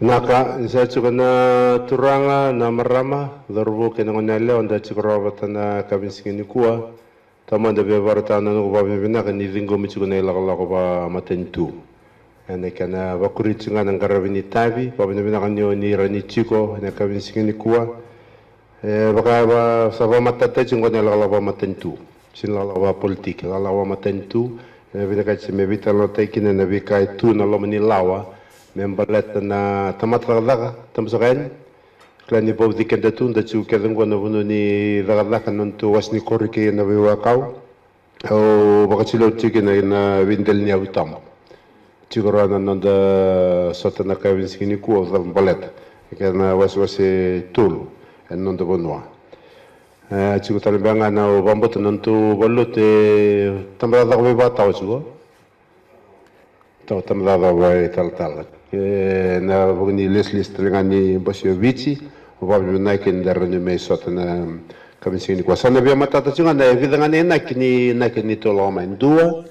Naka, isa chuka na turanga na marama, darbo kena ngonale onda chukura batana kabinsingi ni kuwa, tamanda be barata na nuko babi binaka ni ringo michuka na ilakala ko ba matentu. Ane kana bakuri chunga ng karabini tabi, babi na binaka niyo ni rani chiko na kabinsingi ni kuwa, baka ba sa matate chunga na ilakala ba matentu, sinalala ba politik, ilakala ba matentu, binaka chimebita lo taikina na bikai tu na lo manilawa, membalet na tamatradaka tamsakain klani bau dikenda tu nda chu kedeng gona bunu ni radaka nontu wasni korike na wiwakau au bakachilo chike na windel ni autam chigorana nonda sotana kawin sikini ku of balet kana waswase tul en nonda bonwa chigotana banga na bambot nontu balute tamradaka wiwa tau chugo tau tamradaka wa tal na bugni Leslie Strengani Bosiovici probably naikin darani me sotana kamisini kwa sana bia matata chunga na vidangane nakini tolo mandua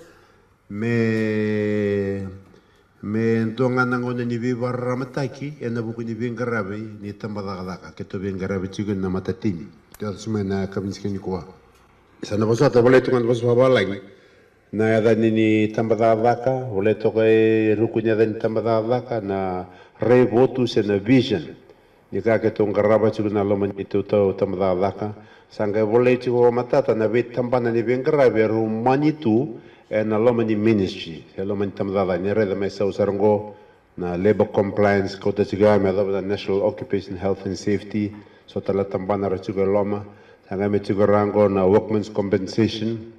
me ndonga nangona ni vivara mataki ena bugni vingarabe ni tambadaka keto vingarabe chuga na matatini tasuma na kamisini kwa sana bosata boletunga boswa lagi na yada nini tambadaka wale toke rukunya dan tambadaka na re votu se na vision ni ka ke tong garaba chu na lo man itu to tambadaka sanga wale chu matata na vet tambana ni vengra be rumani tu na lo man ministry lo man tambadaka ni re da mai sa usarango na labor compliance ko ta chiga me da national occupation health and safety so tala tambana ra chu loma sanga me chu rango na workmen's compensation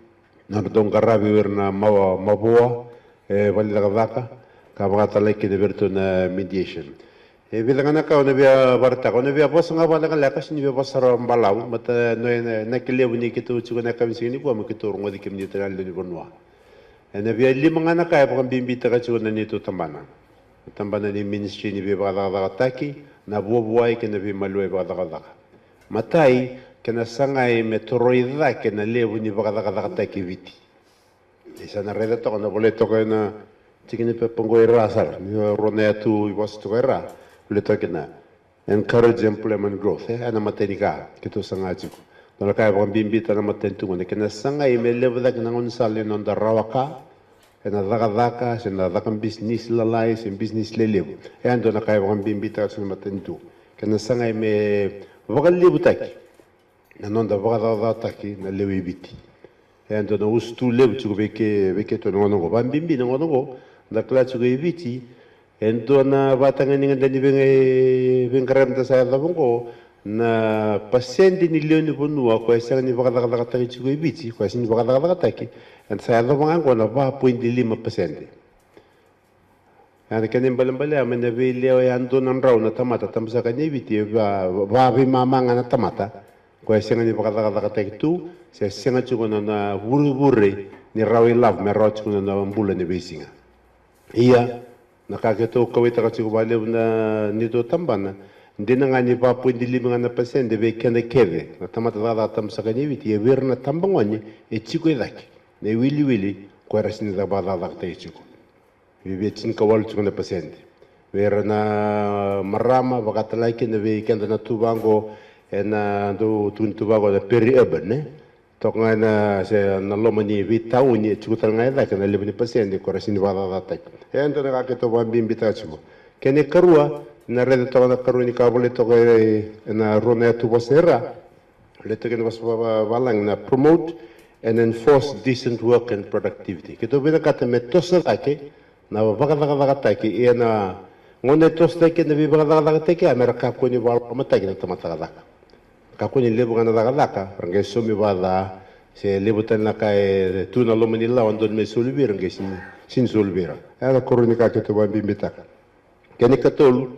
na dong karabi na mabua valida vaka kabata leki de verto na mediation bilangana ka ona bia barta ona bia posanga bala ka lakas ni bia pasara balau mata no na kile buni kitu chuga na kabisini ko mo kitu ngodi kimni tral ni bonwa na bia limanga ka pa bimbita ka chuga ni to tambana ni ministry ni bia bala taki na buai ke na bia malwe bala matai kena sangai metoroida kena lebu ni bakata kiviti isa na reda to na boleto na tikini pe pongo irasar ni ronea tu was to era boleto kena encourage employment growth ana matenika kito sanga chiku na kai bon bimbita na matentu ne kena sangai me lebu da kena on sale non da rawaka ena daga sena daga business la lai sen business le lebu ando na kai bon bimbita sa matentu kena sangai me vogal lebu taki na nonda vagada taki na lewi biti endo no ustu lew chugo beke to ngono go bambimbi ngono go da kla chugo biti endo na batanga ninga dani bengaram da sa da bongo na pasendi ni leoni bonua ko esa ni vagada taki chugo biti ko esa ni vagada taki and sa da bongo na va puindi lima pasendi ana kanin balambale amena ve leo ando nan raw na tamata tamsa kani biti va vi mamanga na tamata ko senga ni bakata tu se senga chuko na buru ni rawi love me ro chuko na mbula ni besinga iya nakaketo ko wita ka chuko bale na ni to tambana ndina ngani pa pundi liminga na pasende be kende keve na tamata da tam sakani viti e verna tambangoni e chiko idaki ne wili ko rasini da bada da te chuko vive chin ka wal chuko na pasende verna marama bakata like ne be kende na tubango ena do tuntubago da peri urban ne tonga na se na lomani vitau ni chukutal ngai da kana lebni pasende ko rasini bada da tak endo na ka to bambi imbita chuko kene karua na rede to na karuni ka bole to na rone tu bosera le to kene balang na promote and enforce decent work and productivity kito bina kata metosa ake na baga take ena ngone tosta ke na baga take amerika ko ni wal mataki na tamata kakuni lebu kana daga range sumi bada se lebu tan la kai tu na lo manila ondon me sulbir range sin sulbira ala koruni ka to bambi mbita keni katol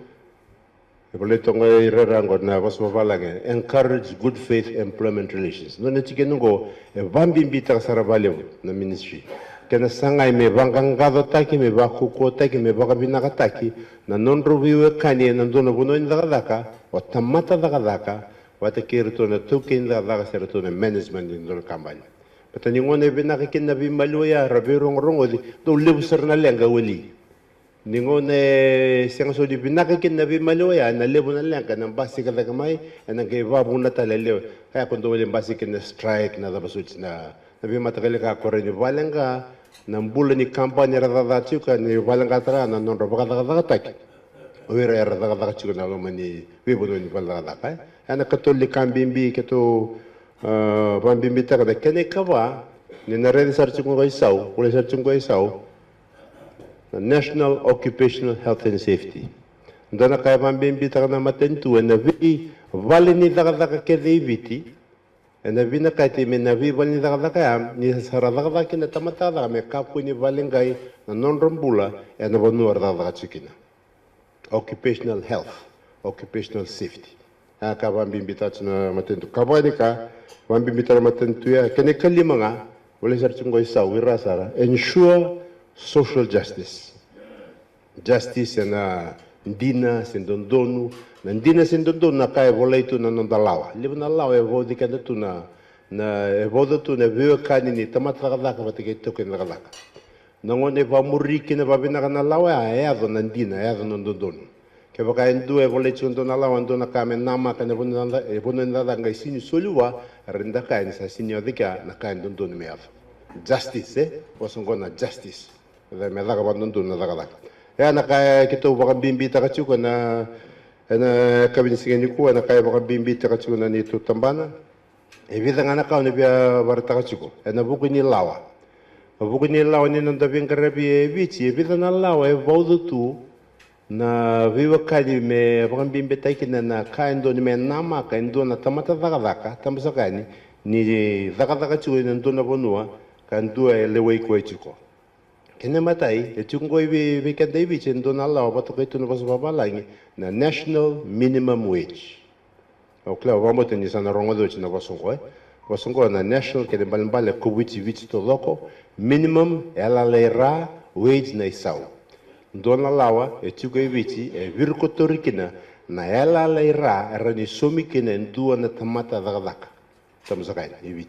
e boleto ngai rango na waswa balage encourage good faith employment relations no ne tikeno go e bambi mbita sarabale na ministry kena sangai me bangangado taki me bakuko taki me bakabina taki na non rubiwe kani na dono bono daga o tamata daga wata kirto na tukin da serto na management in dol kambal patani ngone bina kikin na bimaluya rabirong rongodi do lebusar na lenga wali ningone siang so di binakakin na bimaloya na lebo na lang kanang basi kada kamay anang kay babu na talelew kaya kung wala basi kin na strike na dabasuch na nabi matagal ka ko rin walang ka nang bulan ni kampanya rada chuka ni walang ka tara na non roba kada tak owera rada chuka na lo mani wibo ni walang ka ana katoli kambimbi keto pambimbi ta kada kene kawa ni na red search ko isaw wala search ko isaw National Occupational Health and Safety. Ndona kaya mambimbi na matentu na vi vale ni daga kede viti na vi na kati me na vi vale ni daga kaya ni sara daga kina tamata daga me kapu ni vale ngai na non rombula na bonu daga chikina. Occupational Health, Occupational Safety. Ka mambimbi na matentu kabadika mambimbi na matentu ya kene kalima nga wala sar chungo isa wira sara ensure social justice. Justice na ndina sendondonu na ndina sendondonu na kaya vola itu na nondalawa. Liba na lawa vodi kada tu na voda tu na veo kani ni tamata kadaka patike toke na kadaka. Nangone va muriki na babina kana lawa ayado na ndina ayado nondondonu. Ke baka endu vola itu na lawa ndona kame nama kana bono nda ngai sini soluwa renda kaya ni sa sini odika na kaya ndondonu me ava. Justice wasongona justice. Da me daga bandon na daga ya na kaya kito baka bimbi ta kachuko na kabin sigeni ko na kaya baka bimbi ta kachuko na nito tambana e vida ngana ka ne bia barta kachuko na buku ni lawa ni nanda bin karabi e bichi e vida na lawa e vodo tu na viva kani me baka bimbi ta kina na kaindo ni me nama kaindo na tamata daga tamsa kani ni daga kachuko ni ndo na bonua kandu e lewe ko chuko kene matai chungo ibi kende ibi chendo na la ba to ketu no baso balangi na national minimum wage o kla vamos teni sana rongo do china basongo na national kede balmbale ko witi to loko minimum ela lera wage na isau ndona lawa chungo ibi e virko torikina na ela lera rani somikina ndu na tamata dagdaka tamsakaina ibi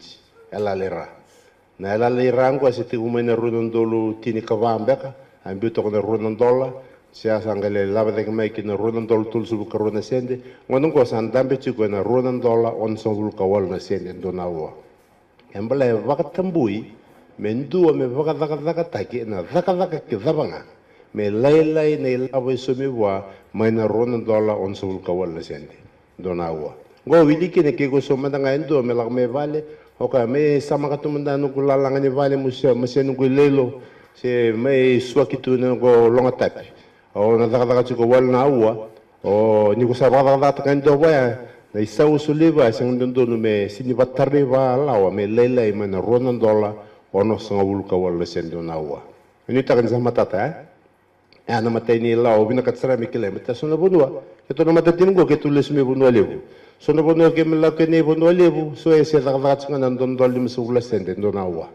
ela lera na ela le rango asiti umena runondolo tini kavambeka ambito kona runondola sia sangale lava de mai kina runondolo tulsu karona sende ngono ko sandambe chiko na runondola on sobul kawal na sende donawa embale vakatambui mendu me vakataka taki na vakataka kidabanga me lailai ne lava somiwa mai na runondola on sobul kawal na sende donawa go wiliki ne ke go somanda endo me la me vale oka me sama katumanda no kulalanga ni vale musia no kulelo se me suakitu no go longa tapi o na daga chiko wal na ua o ni ko sababa da kan do wa na isau suliva sing dondo no me sini batari va lawa me lele me na ronandola ono sanga wul ka wal sendo na ua ni ta kan sama tata na matay ni lawa bina katsara mi kilometer so na bunwa ito na matatin go ke tulis me bunwa lebu so na bono ke mala ke ne bono lebu so e se daga nga nandon dolim so ula sende ndo na wa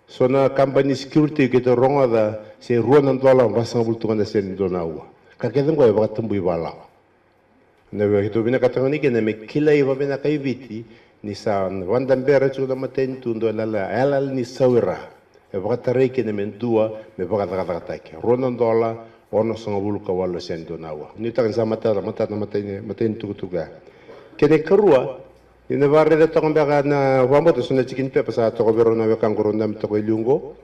so na company security ke to ronga da se ruan dola vasang bultu nga sende ndo na wa ka ke ngo e batumbu ibala na we to bina katangani ke na me kila iba bina kay viti ni sa wandam bera chu na maten tu ndo la alal ni sawira e bakatare ke ne mendua me bakataka take ruan dola ono sanga bulka wala sende na wa ni ta sa mata na maten tu tuga kene karua ina varre da tong bega na wambo to suna chikin pepa sa to bero na kan goro ndam to ilungo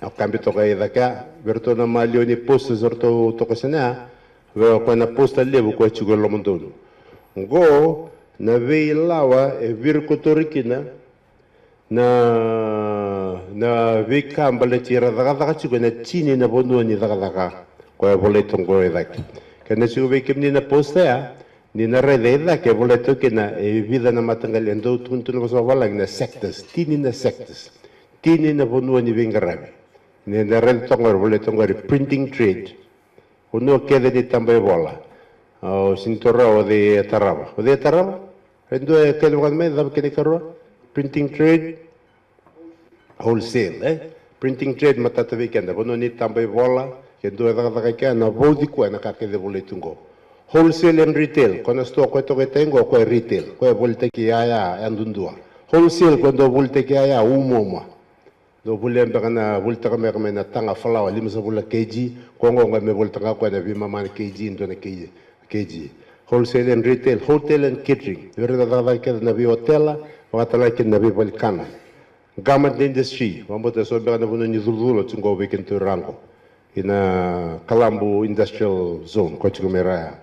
a kambi to ga ka berto na malioni post zorto to kesena ve ko na post lebu ko chugol lo mondon go na ve lawa e vir ko torikina na ve kambale tira daga chugo na chini na bono ni daga ko e boleto go e dak kene chugo ve kimni na post ya ni na rededa ke boleto ke na vida na matangal endo tuntu no so wala na sectors tini na bono ni vengarabe ni na red tongor boleto ngari printing trade uno ke de tambe bola o sintora o de taraba endo ke lo me da ke ni karo printing trade wholesale printing trade matata weekend bono ni tambe bola ke do da ka na bodi ko na ka ke de boleto ngo wholesale and retail kono sto ko to tengo ko retail ko volte ki aya andundua wholesale quando volte ki aya umoma do bulen ba kana bulta ka me na tanga falawa lima sa bula kg kongo nga me bulta ka ko na bima man kg ndo na kg wholesale and retail hotel and catering verda da ka na bi hotel wa tala ka na bi balkana garment industry wambota so ba na buno ni zulzulo tsungo weekend to rango ina Kalambu industrial zone ko chigumera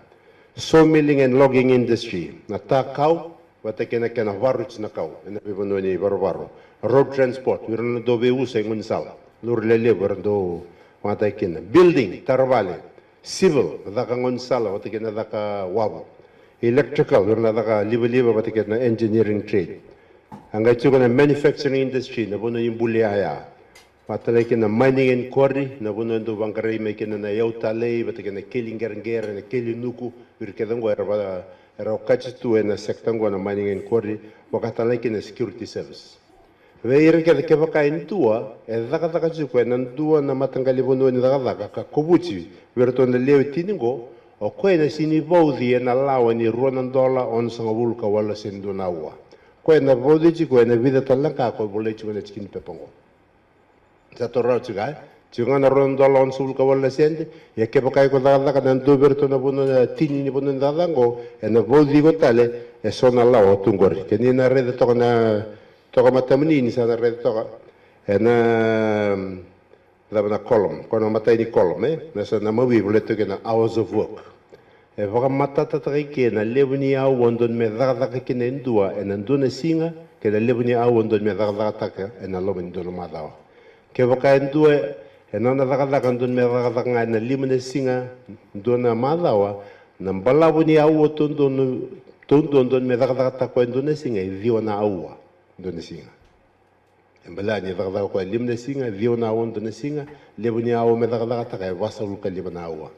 sawmilling and logging industry na takau wata kena varuch na kau na bibono ni baro road transport wirna do be usa ngun sal lur lele do wata kena building tarvale civil daka ngun sal wata kena daka wabu electrical wirna daka liba wata kena engineering trade anga chugana manufacturing industry na bono imbulia wata kena mining and quarry na bono do bangare me kena na yautale wata kena kelingernger na kelinuku wirkedango era kachitu na sektango na mining and quarry wakatala kina security service veire ke baka intua daka chuko na ndua na matangali bono ni daka ka kobuchi verto na leo tiningo o kwena sini bodi na lawa ni $1 on sangabul ka wala sindunawa kwena bodi chi kwena vida talaka ko bole chi na chikin pepongo sa torra chiga chingana $1 on sul ka wala sende ya ke baka ko daka na ndo verto na bono na tini ni bono dadango na bodi go tale e sona lawa tungori ke ni na rede to na toka matamni ni sana red toka na labna column kono matai ni column na sana mawi boleto ke na hours of work e voka matata ke na levni au wondon me daga ke na ndua e na nduna singa ke na levni au wondon me daga taka e na lomen nduna madawa ke voka ndua e na daga ndun me daga na limne singa nduna madawa na balabuni au tundon me daga taka nduna singa e viona au Indonesia. Embelanya daga ko limna singa viona on Indonesia lebuni awo me daga ta wasul ka libana awa.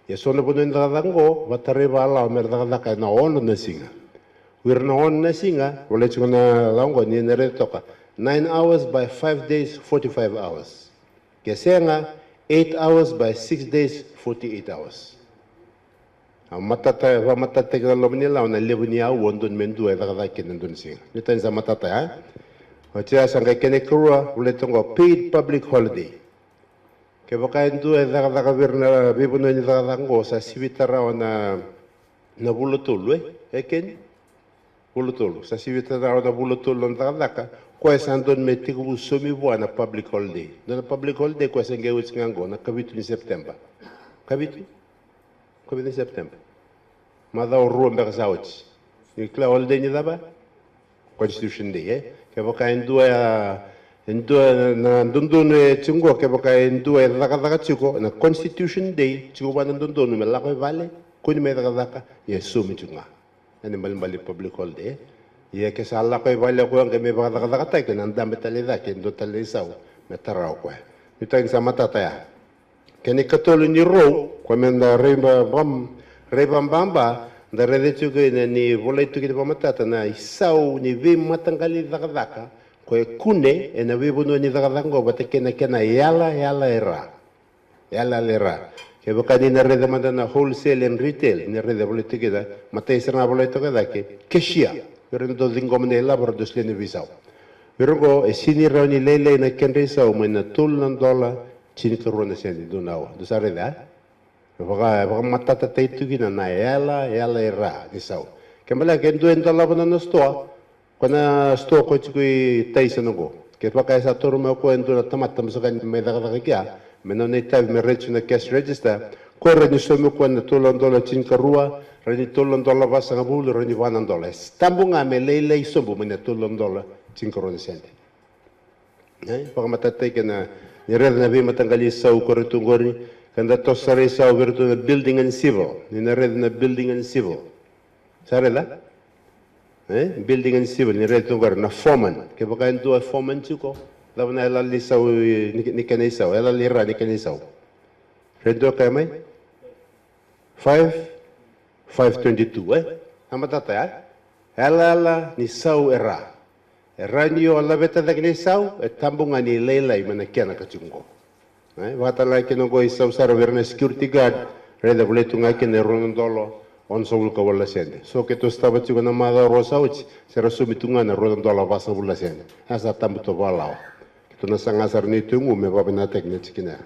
Ya sona bono daga ngo batare bala me daga ka na on Indonesia. Wirna on Indonesia wala chuna lango ni nere toka 9 hours by 5 days 45 hours. Kesenga 8 hours by 6 days 48 hours. Matata ka lomni la na lebuni awo on mendu daga ka Indonesia. Nitan sa matata ha. Wacha sanga kene kurua uletongo paid public holiday. Ke baka ndu daga virna bibuno ni daga ngo sa sivitara na bulutulu eken bulutulu sa sivitara na bulutulu daga ko sandon metiku sumi buana public holiday. Na public holiday ko sanga uchngango na kabitu ni September. Kabitu ni September. Mada uru mbeka sauti. Ni kla holiday ni daba Constitution Day ke baka ndua na ndundune chungo ke baka ndua daga chuko na Constitution Day chuko ba ndundune me la ko vale ko ni me daga ye sumi chunga ani mbali public holiday ye ke sala ko vale ko nge me daga ta ke nan dambe tale da ke ndo tale sau me tarau ko ni tang sa matata ya ke ni katolo ni ro ko men da rebamba da rede chuko ni volai tu ke matata na isau ni ve matangali daga ko kune na ve bono ni daga ngo batake na kena yala era ke baka ni na rede mandana wholesale and retail ni rede volai tu ke da matai serna volai tu ke da ke keshia rendo dingo mne la bordo slene visau Virgo e sini roni lele na kendre sau mena $2 chini korona sendi dunawa do sare da Baka matata taitu gina na yala era di sau. Kembali ke $2 bana na store. Kana store ko chikui taisa nago. Ke baka sa toru mo ko endo na tamat tamsakan me daga kya. Meno ne tab me reach na cash register. Ko reni somo ko na $2 chin karua. Reni $2 basa ngabul reni $1. Tambunga me lele sombo me na $2 chin korona sendi. Baka matata ke na nire na bi matangali sau ko retungori. Kanda to sare sa overto na building and civil. Ni na red na building and civil. Sare la? Building and civil ni red tungar na foreman. Ke baka ndo a foreman chuko. Daw na ela lisaw ni kanisaw. Ela lira ni kanisaw. Red do kay may? 522 Amatata ya? Ela ni saw era. Era niyo alabeta da kanisaw. Tambungan ni laylay manakyan na kachungo. Wata la ke no go isaw sar verne security guard reda boletu nga ke ne $1 on soul ka wala sende so ke to staba chugo na mada rosa uchi sera sumitunga na $1 basa wala sende asa tambu to wala to na sangasar ni tungu me baba na tekne chikina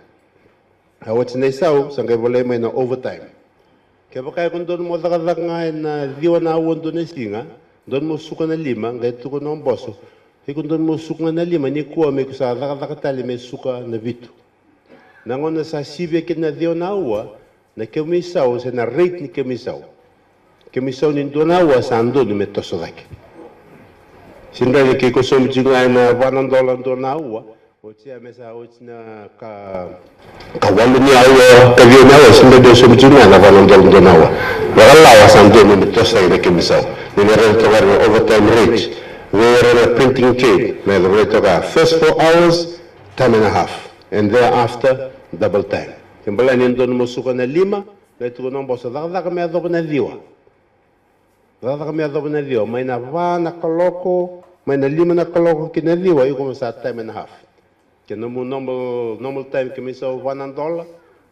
awat nei sau sangai boleh main overtime ke pakai kun don mo daga ngai na diwa na won don singa don mo suka na lima ngai tu kun boso he kun don mo suka na lima ni ko me ku sa daga tali me suka na vitu nangon sa sibe ke na diwa na wa na ke mi sau se na rate ni ke mi sau ni dona wa sando ni me toso dake sinda ni ke ko som jinga na $1 dona wa o tia mesa o tina ka walu ni awa ka vi na wa sinda do som jinga na $1 dona wa wala wa sando ni me toso dake mi sau ni ne rent over overtime rate we were a printing trade me the rate of first 4 hours time and a half and thereafter double time kembali ni don mo suka na lima le tu no bosa daga me do na diwa daga me do na diwa mai na va na koloko mai na lima na koloko ki na diwa iko sa time and a half ke no mo normal time ke mi so $1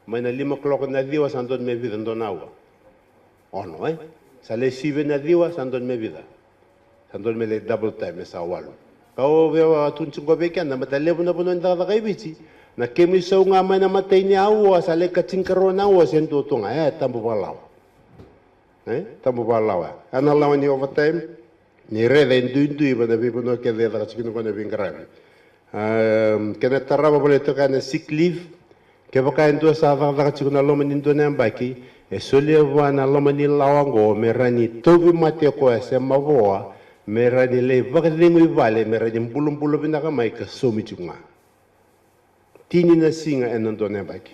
mai na lima koloko na diwa san don me vida donawa ono sa le sive na diwa san don me vida san don me le double time sa walu kau vewa tunchungo bekan na matale na puno daga kai bici na kemi so nga mai na matay ni awa sa le katingkaro na awa sen to nga tambo balaw tambo balaw ana lawan ni overtime ni rede ndu iba na bibo no ke da chikino ko na bingrabi kena taraba bole to kana sick leave ke baka ndo sa da chikino lo man ndo na mbaki e sole wana lo man ni lawango merani tobi mate ko se mavoa merani le vakadingu vale merani bulum binaka mai ka somi chunga tini na singa enandone baki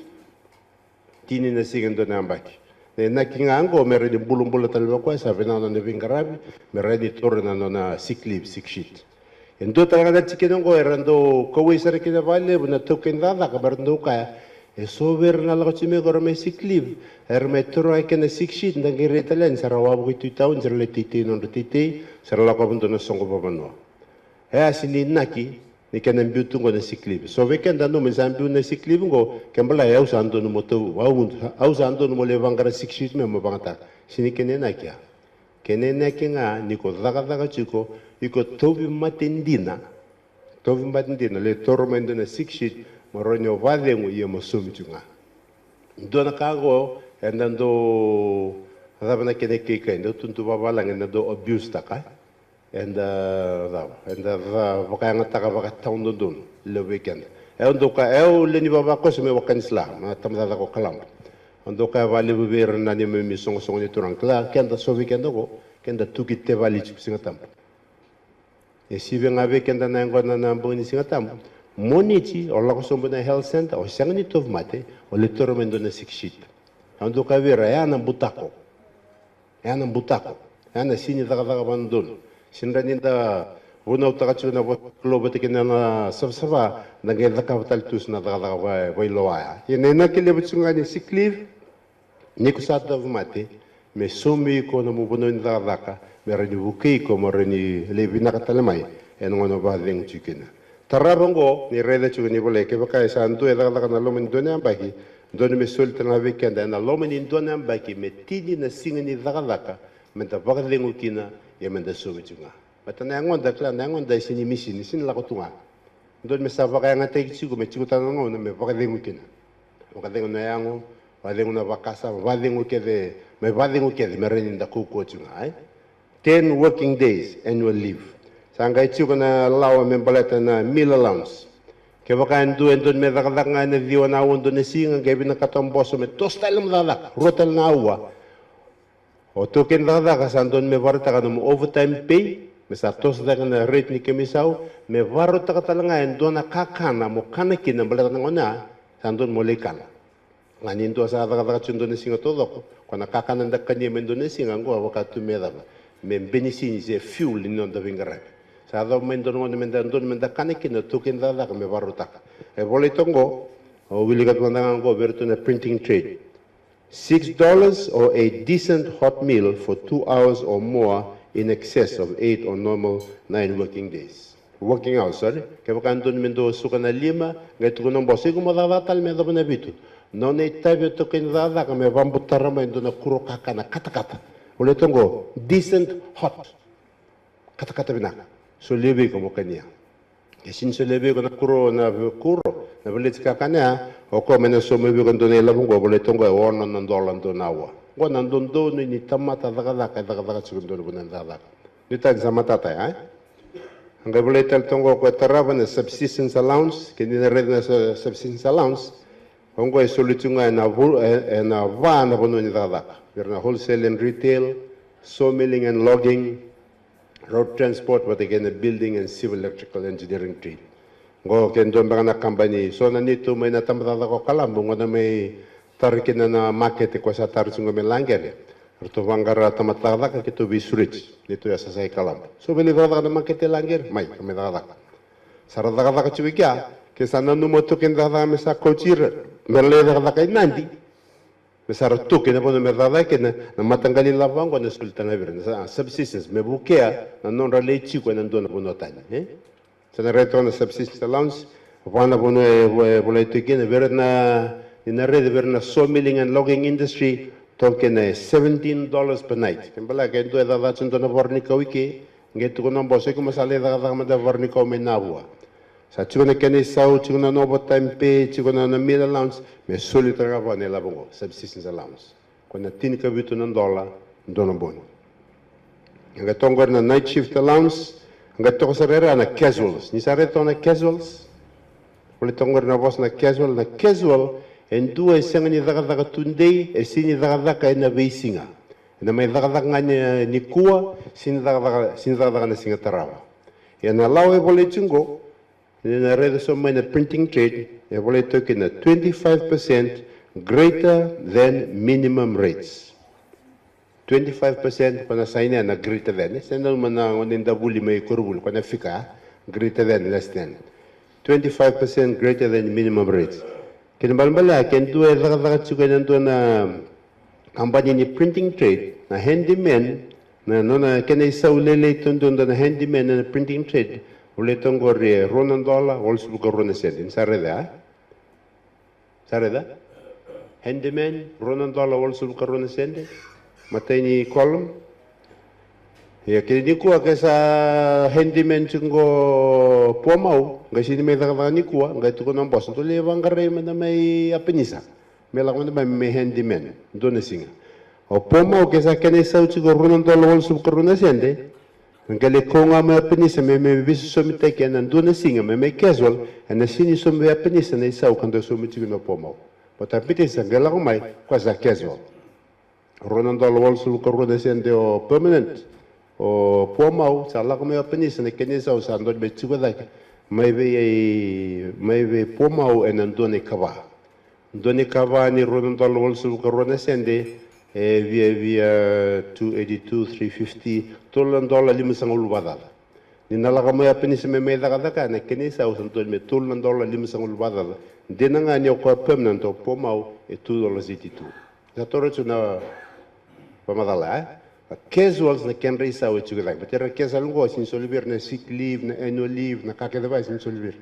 tini na singa endone baki ne na kinga ango meredi bulum talwa kwa sa venano ne vingarabi meredi torna na sick leave sick sheet endo tanga chikeno go erando ko wisare kina vale buna token da ka barndo ka e so ver na la chime go me sick leave me toro ai kena sick sheet ndangi retalen sara wa bu tu taun sara le titi non titi sara la ko bundo no songo babano asini naki ni kena mbiutu ngo na sick leave so weekend ando me zambiu na sick leave ngo kembala ya usando no moto au usando no le vangara sick sheet me mo bangata sini kene nakia kene nakinga niko daga chiko iko tobi matendina le tormendo na sick sheet moronyo vadengu ye mo sumchunga ndona kago endando adabana kene keka ndo tuntu babala ngendo abuse taka and vakanga taka vakataundo dun le weekend ndo ka le ni baba ko me wakan islam ma tamda ko kalam ndo ka vale beber na ni me songo ni turang kla kenda so weekend go kenda tuki te vali chi singatam e si venga weekend na ngona na mboni singatam monichi o la ko sombo na health center o sangni tov mate o le tormendo na sick sheet ndo ka vera ya na butako ana sini daga bandun sinraninda una utagachu na globo tekina na sabsaba na genda kapital tus na daga vai loaya yenena kile butsunga ni sick leave ni kusata vumate me somi ko na mubono ni daga me rani buki ko mo rani lebina katalamai en ngono ba deng chikina tarabongo ni reda chu ni bole ke baka santu daga na lomen dona baki doni me solta na weekend na lomen in dona baki me tini na singani daga menta baka deng ukina ya menda somi chunga matana ngonda kla ngonda sini misi ni sin la ko tunga don me sa baka nga te chiku me chiku tanongo na me baka deng ukina baka deng na yango va deng na bakasa va deng ukede me va deng ukede me reni nda ku chunga 10 working days annual leave sanga chiku na lawa me baleta na meal allowance ke baka ndu endon me daga nga na diwana wondo ne singa ge bina katomboso me tostal mo daga rotal na awa o token daga kasandon me varta kanum overtime pay me sa tos daga na rate ni kemisau me varta katalanga endona kakana mo kanaki na balata ngona sandon mo lekala ngani ndo sa daga chundo ne singa todo kona kakana ndakanye me ndone singa ngo wakatu me daga me benisini je fuel ni non da vingara sa do me ndon me kanaki na token daga me varta e boletongo o wiliga kondanga ngo berto na printing trade $6 or a decent hot meal for 2 hours or more in excess of 8 or normal 9 working days. Working hours, sorry. Kaya kanton mendo suka na 5, ngayon ko nang bosi ko madadatal me na bitu. No na itabi to kinadada kami vambutara mo endo na kuro kaka na kata-kata. Ulitin ko, decent hot. Kata-kata binaka. So libi ko mo kanya. e sinsoleve ko na kuro na belit kakana o ko mena so me ko ndone la ngo bole tongo e wona nan dolan do nawa ngo nan don do ni tamata daga chundo bo nan daga ni tak zamata ta anga bole tel tongo ko tarava na subsistence allowance ke ni red na subsistence allowance ongo e solutunga na va na bono ni daga na wholesale and retail sawmilling and logging road transport, but again, building and civil electrical engineering trade. Go kendo na company. So na nito may natamada ko kalambo na may tarikin na market ko sa tarisun may langer. Erto vangara tamatada ka kito bisrich. Nito ya sa say kalambo. So beli dada na market langer, may kami dada. Sarada ka chiwikya, kesa na numotukin dada me sa coachir, merle dada kay nandi. Besar tu kena pun merda kena na matanggali lavang ko na sultan na virna subsistence me bukea na non rale chico na ndona pun otanya sa na reto na subsistence allowance wana pun boleh tu kena virna ina red virna sawmilling and logging industry token $17 per night kembala ke tu ada chundona vornika wiki ngetu ko nombo se ko masale da da vornika me nabua sa chuna kene sau chuna no time pay chuna na meal allowance me solitra ga ne la bongo subsistence allowance kona tin ka bitu nan $1 ndona bon nga tongor na night shift allowance nga to serera na casuals ni sareto na casuals pole tongor na bos na casual en dua senga ni daga tunde e sini daga na beisinga na mai daga ngani ni kuwa sini daga na singa tarawa ya na lawe pole chingo in a rather some in the printing trade, they will take in a 25% greater than minimum rates. 25% when I sign in a greater than, send them on in the bully may kurul, when I fika, greater than, less than. 25% greater than minimum rates. Can Balbala can do a Ragachugan and do a company in the printing trade, a handyman, no, can I saw late on the handyman and the printing trade. Uletong gore ronan dollar also gorone sendin sareda handyman ronan dollar also gorone sendin mateni column ya kini ku sa handyman chungo pomau ngasini me daga ni ku ngai tu kono bos to le wangare me mai apenisa me la kono me handyman dona singa o pomau sa kene sa chungo ronan dollar also gorone sendin ngale konga me penisa me bisu so miteke na nduna singa me casual na sini so me penisa na isa ukando so mitiki no pomo bota pitisa ngala ko mai kwa za casual ronando wal sul ko rode sende o permanent o pomo sa la ko me penisa na kenisa o sa ndo be chuga da mai be pomo en ndone kava ni ronando wal sul ko rode sende via 282 350 $12 limusang ulbadal ni nalaga mo yapini se me daga na kenisa usanto me $12 limusang ulbadal denanga ni ko permanent o pomau e $2.82 ya toro tuna pamadala casuals na ken reisa o chugla but era casual go sin solver na sick leave na annual leave na ka keda sin solver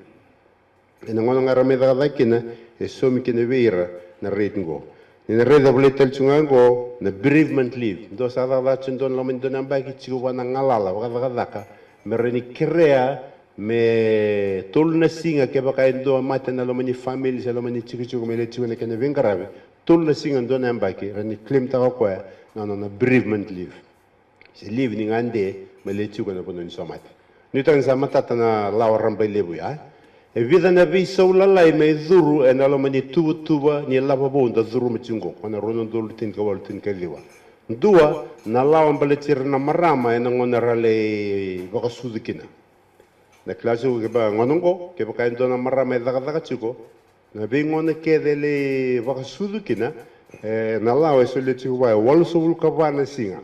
ina ngono ngara me daga kina e somi kene veira na rate ngo in the red of little chungango, the bereavement leave. Those other Lachindon Lomindon Baki Chiwana Ngalala, Vagaka, Mereni Kerea, me Tulna Singer, Kebaka and do a matin alumini families, alumini chichu, Melechu and a Vingarabe, Tulna Singer and Don Ambaki, and he claimed Tawakoya, on a bereavement leave. She leaving and day, Melechu and upon Somat. Newton Zamatatana Laura Rambelebuya. E vida na vi sola lai me zuru e na lomani tuba ni lava bonda zuru mchingo kona rono dolu tin ka wal tin ka liwa dua na lawa mbaletir na marama e na ngona rale baka sudikina na klasu ke ba ngonongo ke baka ndo na marama e daga chiko na bi ngona ke dele baka sudikina na lawa e sole chiko ba wal sul ka ba na singa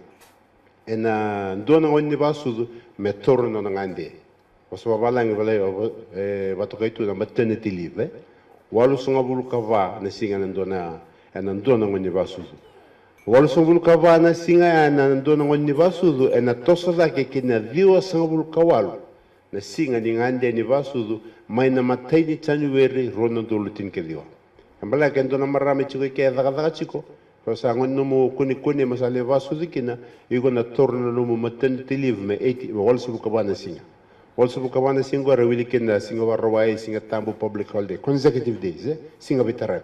e na ndo na ngoni ba sudu me torno na ngande Wasu walang wala batukai na maternity leave walu sunga bulu kava na singa nandona nandona ngoni basudu walu sunga bulu kava na singa nandona ngoni basudu na tosa dake kina viwa sunga bulu kawalu na singa ni ngande ni basudu mai na matai ni January rono dulu tin ke diwa ambala kendo na marame chiko ke daga chiko Sa ngon no mo kuni masale basudu kina igo na torno no mo maternity leave me 80 walu sunga kava na singa Also bukawana singo ra wilikin na singo warwai singa tambu public holiday consecutive days singa bitara.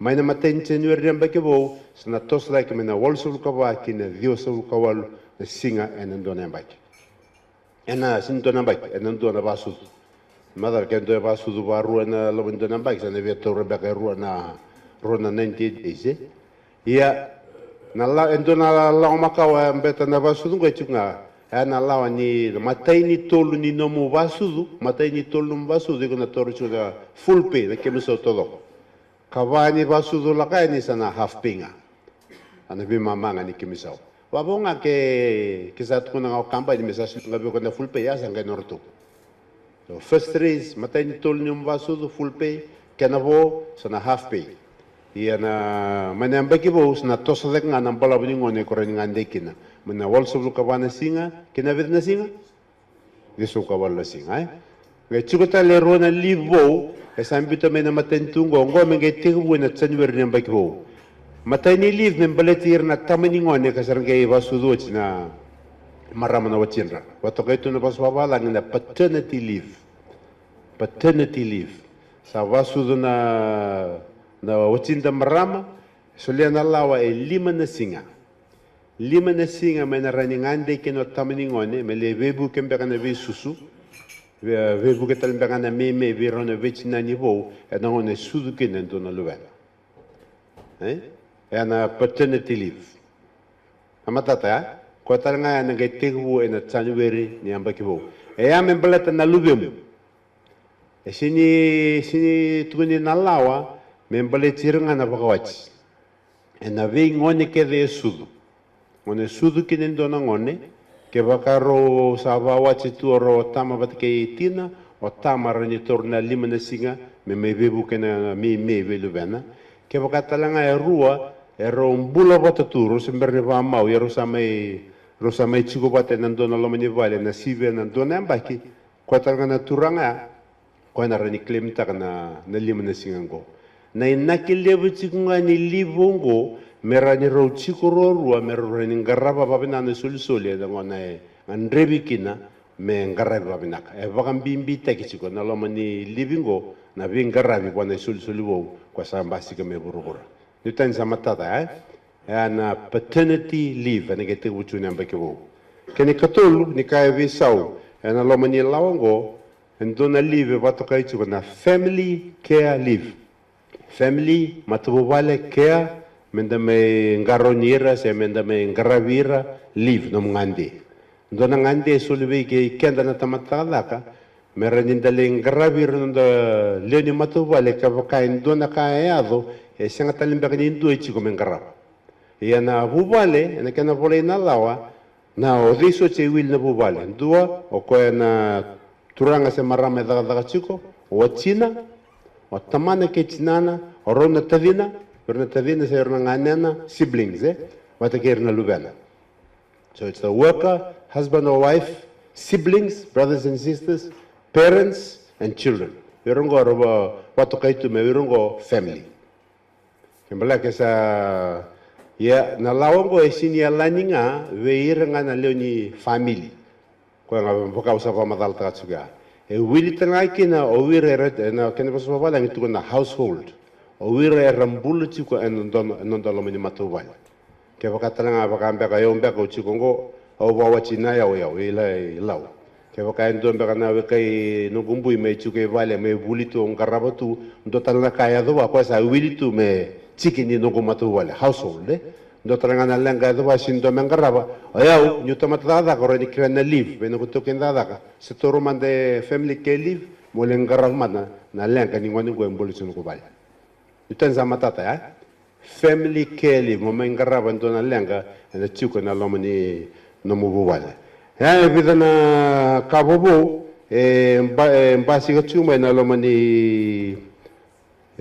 Maina maten January namba ke bo sana tos like mena also bukawa kina dioso bukawal singa enando namba. Ena sinto namba enando na basu. Mother can do a basu du baru na lobendo namba sana vieto rebeka ruana rona 90 days ia na la endona la makawa mbeta na basu du ngachunga ana lawa ni matai ni tolu ni nomu vasudu matai ni tolu no vasudu ko na toru chuga full pay na kemiso todo kawani vasudu la kai ni sana half pay nga ana bi mamanga ni kemiso wabonga ke kisat ko na kamba ni mesa ngabe ko na full pay ya sanga norto so first race matai ni tolu ni vasudu full pay kenavo sana half pay ia na manamba ki bo sana tosa dek nga nang pala bini ngone ko ren ngande kina mena walso lu kawana singa kina vedna singa deso kawala singa ngai chukota le rona livo esambito mena matentungo ngome ngai tigu na tsanwer namba ki bo matani live men baletir na tamani ngone kasar ngai vasudo china maramana wachinra watokai na paswala ngina paternity leave sa vasudo na wachinda marama soliana lawa e lima na singa mena rani ngande keno tamani ngone mele vebu kembe kana ve susu vebu ketal mbe kana meme virona vechina nivo na ngone sudu kenen dona luwela ana paternity leave amatata ko talanga na getegu ena January ni amba kibo ya membelata na lubem sini tuni na lawa membele tiranga na bakawach ena ve ngone ke de sudu ngone sudu kinen dona ngone ke bakaro saba wachi tuoro tama batke tina o tama rani torna lima na singa me vebu kena me velu bena ke bakatalanga e rua e rombula bataturo semberne va mau ya rosamai chigo bate nandona lomani vale na sive nandona mbaki ko talanga turanga ko na rani klemta kana na lima na singa ngo na inakilevu chikunga ni livongo merani ro chikoro rua merani ngaraba babina na solisoli da ngona e andrebi kina me ngaraba babinaka e vakambimbi tekichiko na lomani livingo na vingarabi kwa na solisoli wo kwa samba sika me burugura nitan samatata na paternity leave na gete wuchu na mbake wo kene katolu ni kai visau na lomani lawango ndona leave vatokai chiko na family care leave family matubale care menda me ngaronira se menda me ngaravira leave no ngande ndona ngande solve ke kenda na tamataka meraninda le ngaravira nda leni matubale ka vakai ndona ka yado e senga talimba ni ndo ichi ko mengarava yana bubale na kana vole na lawa na odiso che wil na bubale ndua o ko na turanga se marame daga chiko o china o tamana ke chinana o rona tavina se rona nganena siblings wata ke rona lubana so it's the worker husband or wife siblings brothers and sisters parents and children virongo roba watu kaitu me virongo family kembala ke sa ya na lawongo e sini alaninga veiranga na leoni family ko nga boka usa ko madal ta tsuga e wili tanga kina o wire na kena paso bala ngitu na household o wire rambulu chiko en non dalo mini matubal ke boka tanga boka ambe ka yombe ko chiko ngo o bawa china ya ila law ke boka endo mbe kana we kai no gumbu me chiko vale me bulito ngarabatu ndo tanga kaya do ko sa wili tu me chikini no matubal household ndo tanga na lenga do wasindo mengaraba ayau nyuto matada ko ni krena live beno ko token dada ka se toro mande family ke live mo lengarab mana na lenga ni ngoni go embolo sunu ko bal utanza matata family ke live mo mengaraba ndo na lenga na chiko na lomani no mo bubala ya bidana kabobo mbasi ga chuma na lomani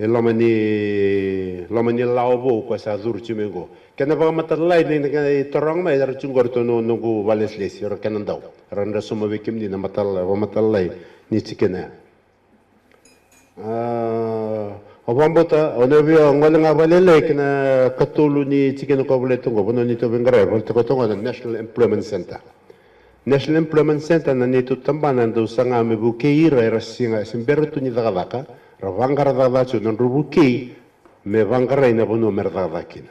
lomani laobo ko sa zur chimengo kena ba matalai ni torong mai dar chungor to no nugu vales les yor kenan daw randa suma bekim ni na matalai ni chikena obambota onobio ngolenga valele kena katulu ni chikena ko bole tungo bono ni to bengare bol to na National Employment Center National Employment Center na nito tambanan do sanga me buke ira era singa simbertu ni dagadaka ravangara dadachu non rubuke me vangara ina bono merdadakina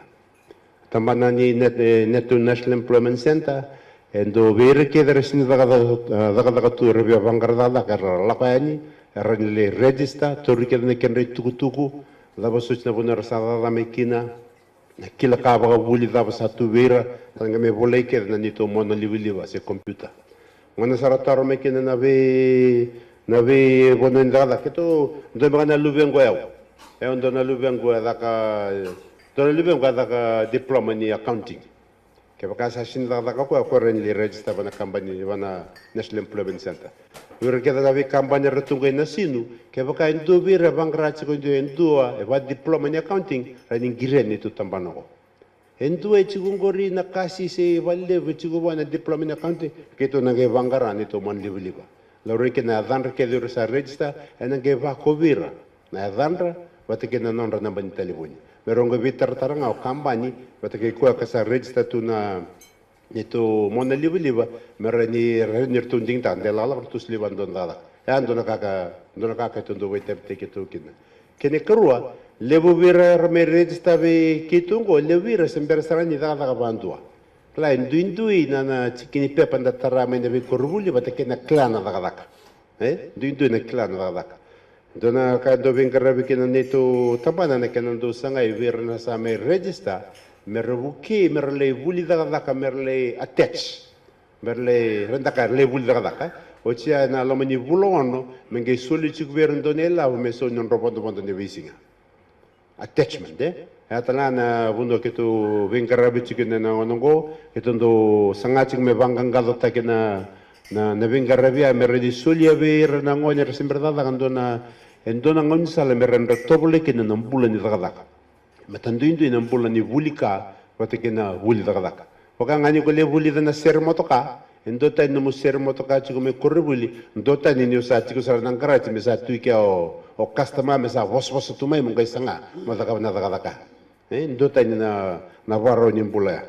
tambana ni netu National Employment Center endo vere ke der sin daga tu revia vangara dadaka lapani era le register torike ne kenre tukutuku lava sochna bono rasada mekina kila kaba buli dava satu vera tanga me volei ke na nito mona liwiliwa se computer ngana sarataro me ke na ve bono ndada ke to ndo bana luvengo ya e ndo na luvengo daka to luvengo daka diploma ni accounting ke baka sa sin daka ko ren li register bana company bana National Employment Center ur ke da ve company retungo na sinu ke baka ndo vera bangrati ko ndo e va diploma ni accounting rani gireni to tambano Endu e chigungori na kasi se valle vichiguwa na diploma na county kito na ge vangara ni to man liba laure ke na dhanra ke dur sa register ena ge va kovira na dhanra watake na nonra na ban telefoni merongo vitar taranga o kambani watake ko ka sa register tu na nito mon liba merani renir tunding tan de lala tu sliban don dala ya ndona kaka tundu wete teke tu kene karua levo vira me register ve kitungo le vira sember sarani daga bandua la indui na chikini pepa nda tarame ne korvuli batake na klana daga indui na klana daga dona ka do vingara vikina neto tabana na kenando sanga vira na sa me register me rebuki me le vuli daga me le attach merle rendaka le vuli daga ochia na lomani vulono menge soli chikver ndonela me so non robondo bondo ne visinga attachment atala na bundo ketu vingarabi chikene na onongo ketundo sangaching me banganga dota kena na vingarabi a meredi solia ver na ngonya resemberdada kandona endona ngon sala merenda tobole kena nambula ni dagadaka matanduindu nambula ni vulika watekena vuli dagadaka wakangani ko le vuli na ser motoka endota no ser motoka chiko me korribuli ndota ni usa chiko sara nangara me sa tuike o customer me sa vos tumai mo kai sanga madaka na daga ndota ni na varo ni mbula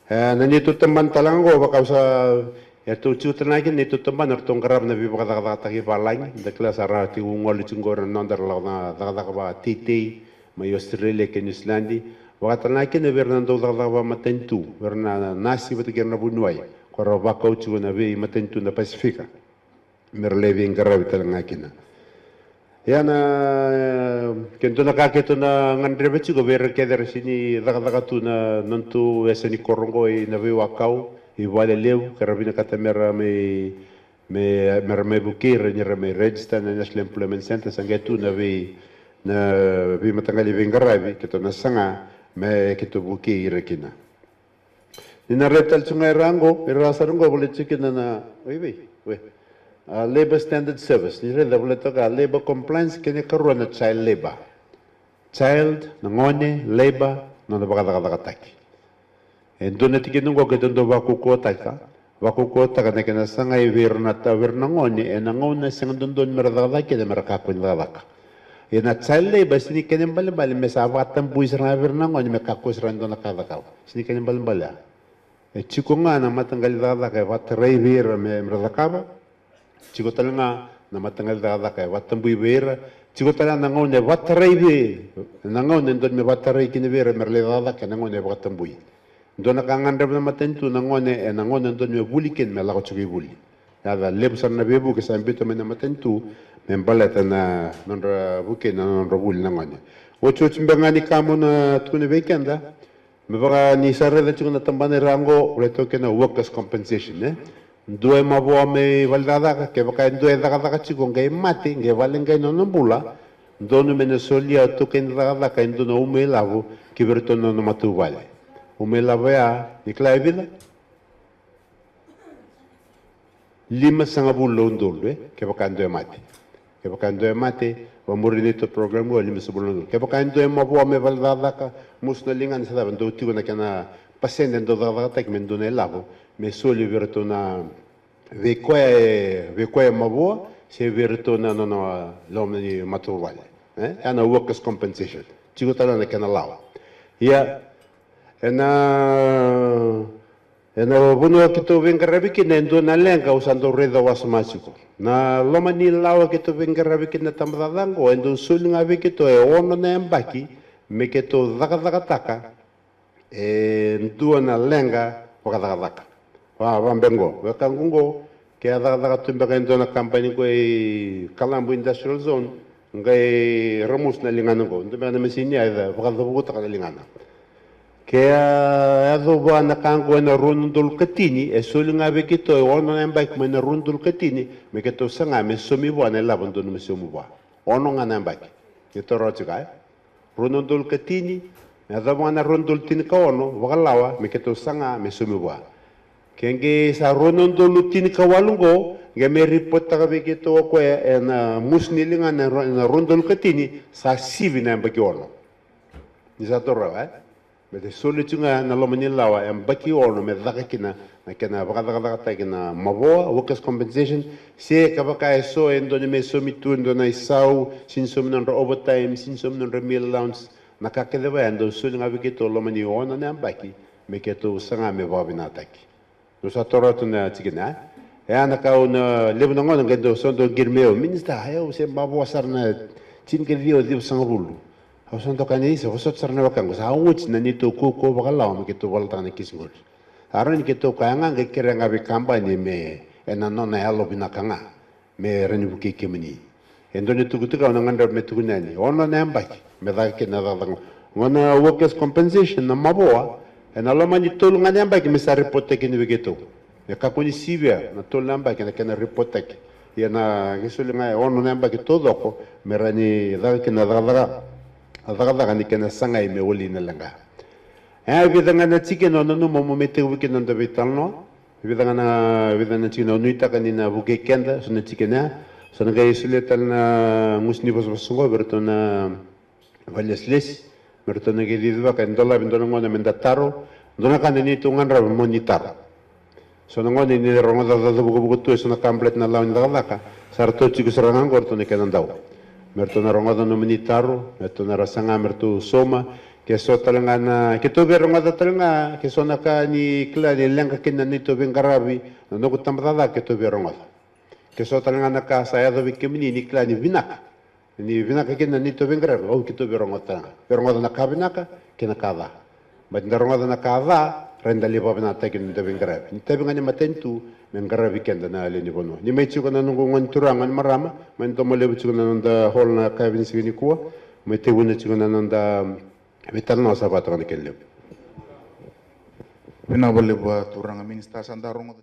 na ni to teman talango baka sa eto chutna ki ni to teman ortong garab na biba daga ta ki balang de klas ara ti ngol chingor nonder la na daga ba titi ma Australia ke New Zealand wakatana ki ne Fernando daga ba matentu verna nasi batagerna bunwai koro ba coach na be matentu na Pacifica merlevi ngarabi talangakina yana kento na kaketo na ngandrebe chigo ver keder sini daga tu na nantu eseni korongo i na be wakau i vale lew karabina katamera me bukir ni me register na National Employment Center sangetu na be matangali ngarabi keto na sanga me keto bukir kina Nina retal sungai rango, irasarungo boleh cikin na, labor standard service. Ni reda boleh toka labor compliance kene karuan na child labor. Child, nangone, labor, nana baka taki. Endo na tikin nungo ketundo wakuko taka, na kena sangai virna ta virnangone, nangone sangdondon meradaki na merakakun ladaka. Na child labor sini kene bali mesa watan buisra virnangone mekakus randona kadakaw. Sini kene bali. Chiko nga na matanggal dada kay wataray vera me mradakaba. Chiko talanga na matanggal dada kay watambuy vera. Chiko talanga nangaw ne wataray ve. Nangaw nendon me wataray kini vera merle dada kay nangaw ne watambuy. Doon nakangandam na matentu nangaw ne nendon me bulikin me lako chuki buli. Yada lebsar na bebu kasi ambito me na matentu me baleta na nondra bukin na nondra buli nangaw ne. Ocho chimbangani kamo na tukune weekenda. Mebaka ni sarre da chukuna tambane rango uleto kena workers compensation Due mabua me valdada ke baka due daga chiku ngai mati ngai valen ngai no nambula donu Venezuela to ken daga ka ndono umelavu kiberto no matu vale umelavu ya nikla vida lima sangabulo ndolwe ke baka due mati wa murinito program wa lima sabulun ke baka ndo mabua me valdada ka musnalingan sa ndo tigo na kana pasende ndo daga tak mendo ne lavo me soli verto na vekoe mabua se verto na no lomni matuvale ana workers compensation chigo tala na kana lawa ya na buno kito vengarabikin na endo na lenga usando reda wasmasiko na loma ni lawa kito vengarabikin na tamadadango endo sulinga vikito e ono na embaki me kito taka ndua na lenga wakadaka wa bengo wakangungo ke adaka tumba endo na kampani ko e Kalambo Industrial Zone ngai ramus na lingana ko ndo na mesini ada wakadabuta ka lingana kaya adoba na kango na rundul katini e sulinga bekito e ono na mbak me na rundul katini me keto sanga me somi bo na labon do me somi bo ono nga na mbak keto rotiga rundul katini me adoba na rundul tin ka ono wakalawa me keto sanga me somi bo kenge sa rundul tin ka walungo ge me report ta bekito ko e na musnilinga na rundul katini sa sivi na mbak ono ni sa torra Bete soli tunga na lomani lawa em baki ono me daka kina na kena baka kina maboa workers compensation se kabaka eso endo ne me somi tu endo na isau sin somi non overtime sin somi non meal allowance na kakele ba endo soli ngabi kito lomani ono na baki me keto sanga me babi na taki no sa tora tu na tikina e ana ka una lebu na ngono ngendo sondo girmeo minista hayo se maboa sarna tin ke dio dio sangulu Hoson to kanya isa, hosot sarna wakang, sa awuts na nito kuko bakalaw, makito walta na kisgol. Aron kito kaya nga kira nga bikamba ni me, enano na halo binakanga, me renibuki kimini. Endo nito kutuka na ngandar me tukunani, ono na mbaki, me daki na dadang. Ngona workers compensation na maboa, enalo man itulungan na mbaki, me sa repoteki ni bigito. Ya kakuni sivya, na tulungan mbaki, na kena repoteki. Yan na kisuli nga, ono na mbaki todo ko, me rani daki na dadaga. Adaka ni kena sanga me woli na langa. Vidanga na chicken no no mo mete weekend on the vitalno. Vidanga chicken no nuita kanina buke kenda so na chicken na. So na gay suletal na musni bos bosungo berto na valesles. Berto na gilidwa kan dola bindona ngona mendataro. Dona kan ni tungan ra monitar. So na ngona ni ronga da buku tu so na complete na lawan daka. Sarto chiku serangan gorto ne kenan daw. Merto na rongada no minitaro, merto na rasanga merto soma, ke so talanga na ke to be rongada talanga ke so na ka ni kla ni lenga kinna ni to ben garabi no ko tamada ke to be rongada. Ke so talanga na ka saya do bikimini ni kla ni vinak kinna ni to ben garabi o ke to be rongada. Rongada na ka binaka ke na kava. But na rongada na kava renda li ba na takin to ben garabi. Ni tabi ngani matentu men garabi kenda na ale ni bono ni mai chuko na nungun turangan marama men to mole chuko na nda hol na kabin sigini kuwa me te wona chuko na nda vital no sabato ne kelle Pina boleh buat orang minista sandarong